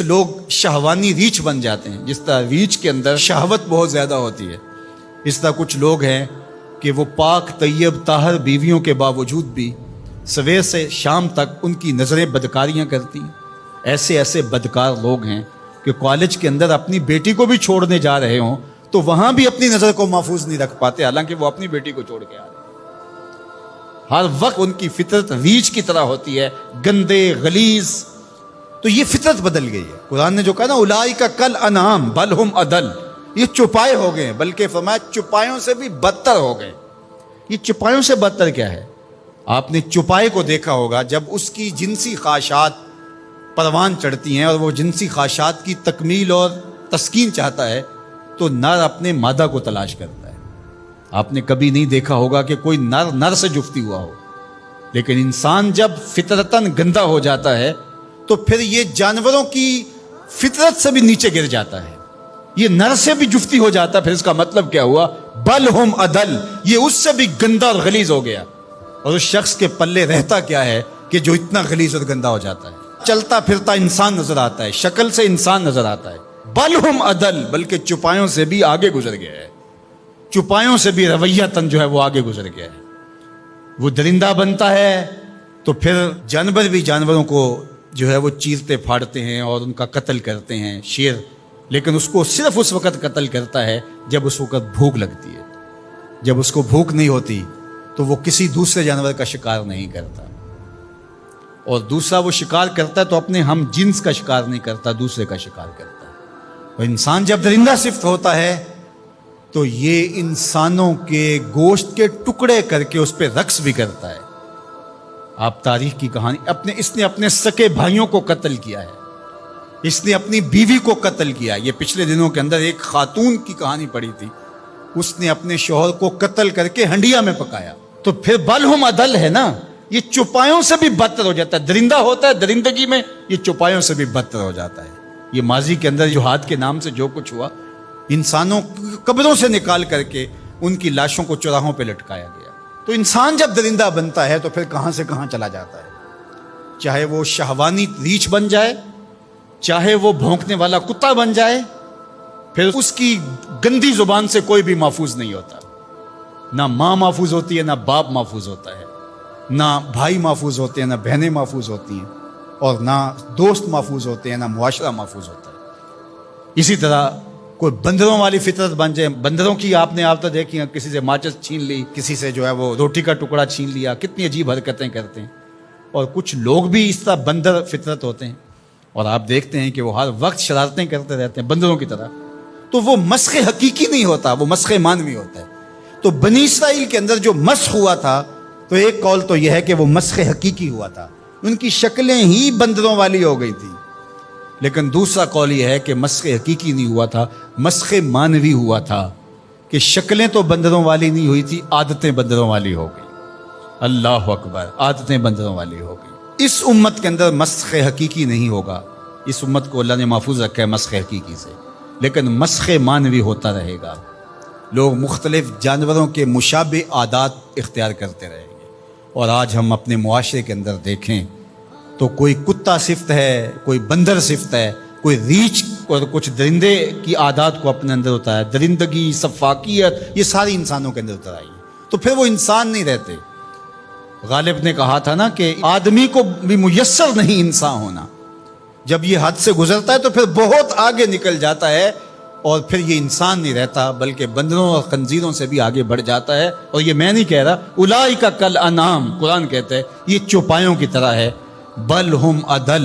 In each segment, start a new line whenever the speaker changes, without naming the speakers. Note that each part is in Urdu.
لوگ شہوانی ریچھ بن جاتے ہیں، جس طرح ریچھ کے اندر شہوت بہت زیادہ ہوتی ہے، اس طرح کچھ لوگ ہیں کہ وہ پاک طیب طاہر بیویوں کے باوجود بھی سویر سے شام تک ان کی نظریں بدکاریاں کرتی ہیں۔ ایسے ایسے بدکار لوگ ہیں کہ کالج کے اندر اپنی بیٹی کو بھی چھوڑنے جا رہے ہوں تو وہاں بھی اپنی نظر کو محفوظ نہیں رکھ پاتے، حالانکہ وہ اپنی بیٹی کو چھوڑ کے آ رہے ہیں۔ ہر وقت ان کی فطرت ریچھ کی طرح ہوتی ہے، گندے غلیظ۔ تو یہ فطرت بدل گئی ہے۔ قرآن نے جو کہا نا اولئک کالانعام بل ہم اضل، یہ چوپائے ہو گئے، بلکہ فرمایا چوپایوں سے بھی بدتر ہو گئے۔ یہ چوپایوں سے بدتر کیا ہے؟ آپ نے چوپائے کو دیکھا ہوگا، جب اس کی جنسی خواہشات پروان چڑھتی ہیں اور وہ جنسی خواہشات کی تکمیل اور تسکین چاہتا ہے تو نر اپنے مادہ کو تلاش کرتا ہے۔ آپ نے کبھی نہیں دیکھا ہوگا کہ کوئی نر سے جفتی ہوا ہو، لیکن انسان جب فطرتاً گندا ہو جاتا ہے تو پھر یہ جانوروں کی فطرت سے بھی نیچے گر جاتا ہے، یہ نر سے بھی جفتی ہو جاتا ہے۔ پھر اس کا مطلب کیا ہوا؟ بل ہم اضل، یہ اس سے بھی گندا اور غلیظ ہو گیا۔ اور اس شخص کے پلے رہتا کیا ہے کہ جو اتنا غلیظ اور گندا ہو جاتا ہے؟ چلتا پھرتا انسان نظر آتا ہے، شکل سے انسان نظر آتا ہے، بل ہم اضل، بلکہ چوپایوں سے بھی آگے گزر گیا ہے، چوپایوں سے بھی رویتاً جو ہے وہ آگے گزر گیا ہے۔ وہ درندہ بنتا ہے تو پھر جانور بھی جانوروں کو جو ہے وہ چیرتے پھاڑتے ہیں اور ان کا قتل کرتے ہیں، شیر، لیکن اس کو صرف اس وقت قتل کرتا ہے جب اس وقت بھوک لگتی ہے۔ جب اس کو بھوک نہیں ہوتی تو وہ کسی دوسرے جانور کا شکار نہیں کرتا، اور دوسرا وہ شکار کرتا ہے تو اپنے ہم جنس کا شکار نہیں کرتا، دوسرے کا شکار کرتا ہے۔ اور انسان جب درندہ صفت ہوتا ہے تو یہ انسانوں کے گوشت کے ٹکڑے کر کے اس پہ رقص بھی کرتا ہے۔ آپ تاریخ کی کہانی، اس نے اپنے سکے بھائیوں کو قتل کیا ہے، اس نے اپنی بیوی کو قتل کیا۔ یہ پچھلے دنوں کے اندر ایک خاتون کی کہانی پڑھی تھی، اس نے اپنے شوہر کو قتل کر کے ہنڈیا میں پکایا۔ تو پھر بل ہم اضل ہے نا، یہ چوپایوں سے بھی بدتر ہو جاتا ہے۔ درندہ ہوتا ہے درندگی میں، یہ چوپایوں سے بھی بدتر ہو جاتا ہے۔ یہ ماضی کے اندر جہاد کے نام سے جو کچھ ہوا، انسانوں قبروں سے نکال کر کے ان کی لاشوں کو چوراہوں پہ لٹکایا گیا۔ تو انسان جب درندہ بنتا ہے تو پھر کہاں سے کہاں چلا جاتا ہے، چاہے وہ شہوانی ریچھ بن جائے، چاہے وہ بھونکنے والا کتا بن جائے، پھر اس کی گندی زبان سے کوئی بھی محفوظ نہیں ہوتا۔ نہ ماں محفوظ ہوتی ہے، نہ باپ محفوظ ہوتا ہے، نہ بھائی محفوظ ہوتے ہیں، نہ بہنیں محفوظ ہوتی ہیں، اور نہ دوست محفوظ ہوتے ہیں، نہ معاشرہ محفوظ ہوتا ہے۔ اسی طرح کوئی بندروں والی فطرت بن جائے، بندروں کی آپ نے تو دیکھی ہیں، کسی سے ماچس چھین لی، کسی سے جو ہے وہ روٹی کا ٹکڑا چھین لیا، کتنی عجیب حرکتیں کرتے ہیں۔ اور کچھ لوگ بھی اس طرح بندر فطرت ہوتے ہیں، اور آپ دیکھتے ہیں کہ وہ ہر وقت شرارتیں کرتے رہتے ہیں بندروں کی طرح۔ تو وہ مسخ حقیقی نہیں ہوتا، وہ مسخ مانوی ہوتا ہے۔ تو بنی اسرائیل کے اندر جو مسخ ہوا تھا، تو ایک قول تو یہ ہے کہ وہ مسخ حقیقی ہوا تھا، ان کی شکلیں ہی بندروں والی ہو گئی تھی۔ لیکن دوسرا قول یہ ہے کہ مسخ حقیقی نہیں ہوا تھا، مسخ مانوی ہوا تھا، کہ شکلیں تو بندروں والی نہیں ہوئی تھی، عادتیں بندروں والی ہو گئی۔ اللہ اکبر، عادتیں بندروں والی ہو گئی۔ اس امت کے اندر مسخ حقیقی نہیں ہوگا، اس امت کو اللہ نے محفوظ رکھا ہے مسخ حقیقی سے، لیکن مسخ مانوی ہوتا رہے گا۔ لوگ مختلف جانوروں کے مشابہ عادات اختیار کرتے رہیں گے۔ اور آج ہم اپنے معاشرے کے اندر دیکھیں تو کوئی کتا صفت ہے، کوئی بندر صفت ہے، کوئی ریچھ اور کچھ درندے کی عادات کو اپنے اندر اتارا ہے۔ درندگی، سفاکیت، یہ ساری انسانوں کے اندر اتر آئی ہے، تو پھر وہ انسان نہیں رہتے۔ غالب نے کہا تھا نا کہ آدمی کو بھی میسر نہیں انسان ہونا، جب یہ حد سے گزرتا ہے تو پھر بہت آگے نکل جاتا ہے، اور پھر یہ انسان نہیں رہتا بلکہ بندروں اور خنزیروں سے بھی آگے بڑھ جاتا ہے۔ اور یہ میں نہیں کہہ رہا، اولئک کالانعام، قرآن کہتا ہے یہ چوپایوں کی طرح ہے، بل ہم اضل،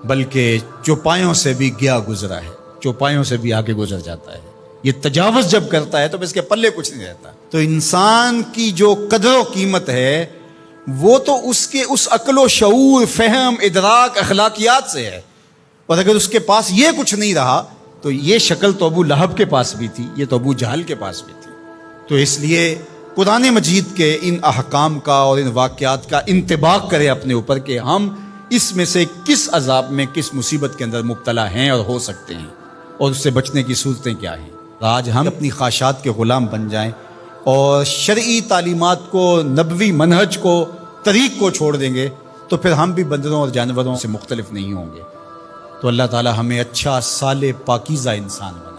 بلکہ چوپایوں سے بھی گیا گزرا ہے، چوپایوں سے بھی آگے گزر جاتا ہے۔ یہ تجاوز جب کرتا ہے تو اس کے پلے کچھ نہیں رہتا۔ تو انسان کی جو قدر و قیمت ہے وہ تو اس کے اس عقل و شعور، فہم، ادراک، اخلاقیات سے ہے، اور اگر اس کے پاس یہ کچھ نہیں رہا تو یہ شکل تو ابو لہب کے پاس بھی تھی، یہ تو ابو جہل کے پاس بھی تھی۔ تو اس لیے قرآن مجید کے ان احکام کا اور ان واقعات کا انطباق کرے اپنے اوپر کہ ہم اس میں سے کس عذاب میں، کس مصیبت کے اندر مبتلا ہیں اور ہو سکتے ہیں، اور اس سے بچنے کی صورتیں کیا ہیں۔ آج ہم اپنی خواہشات کے غلام بن جائیں اور شرعی تعلیمات کو، نبوی منہج کو، طریق کو چھوڑ دیں گے تو پھر ہم بھی بندروں اور جانوروں سے مختلف نہیں ہوں گے۔ تو اللہ تعالی ہمیں اچھا صالح پاکیزہ انسان بنا